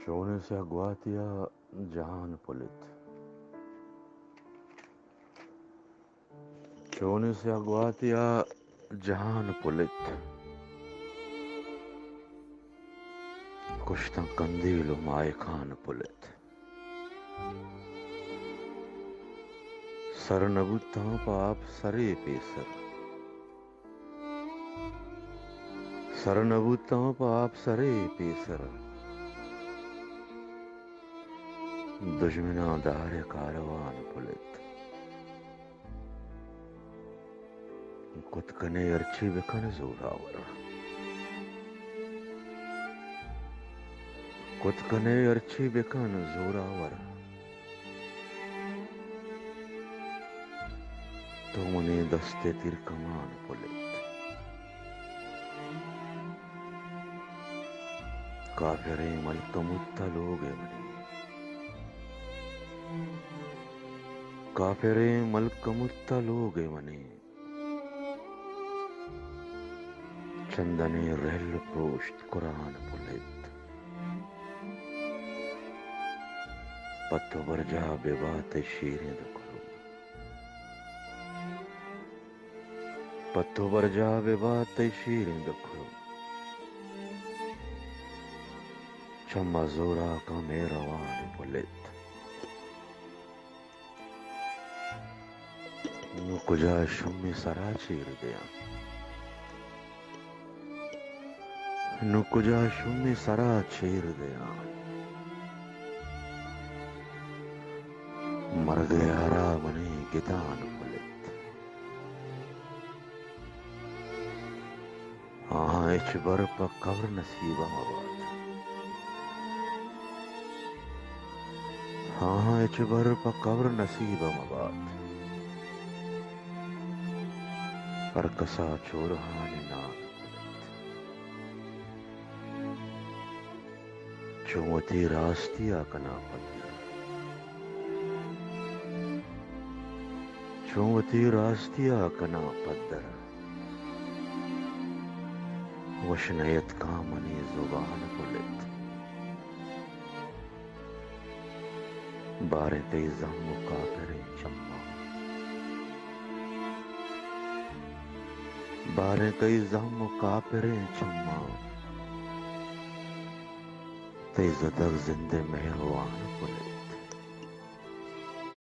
Giovane se agguatia Jahan Pulit. Giovane se agguatia Jahan Pulit. Kushtan Kandilu Mai Khan Pulit. Sar Nabutan Paap Sare Pesar. Sar Nabutan Paap Sare Pesar. दुश्मना दारे कारवान पुलित कुतकने अर्ची बिखन जोरावर कुतकने अर्ची बिखन जोरावर तुमने दस्ते तिर कमान पुलित काफिरे मलक मुत्ता लोगे money काफिरे Malak मुत्ता लोगे money Chandane रहल प्रोष्ट कुरान पुलित पत्तो बरजा बेबात शीरें दखलो पत्तो बरजा बेबात शीरें दखलो चम्मा जोरा का मेरवान पुलित कुजा शुम्मी सरा चीर दिया कुजा शुम्मी सरा चीर दिया मर गया रा बने गिदान पुलित हाँ इच बर पर कब्र नसीबा मवाद हाँ इच बर पर कब्र नसीबा मवाद पर कसा चोरहानी नान चौमती रास्तिया कना पद्दर चौमती रास्तिया कना पद्दर वशनयत कामनी जुबान पुलित बारे तेई जम्मु काफिरे चम्मा बारे कई जम्मु काफिरे चम्मा तेई जदक जिंदे मेहरवान पुलित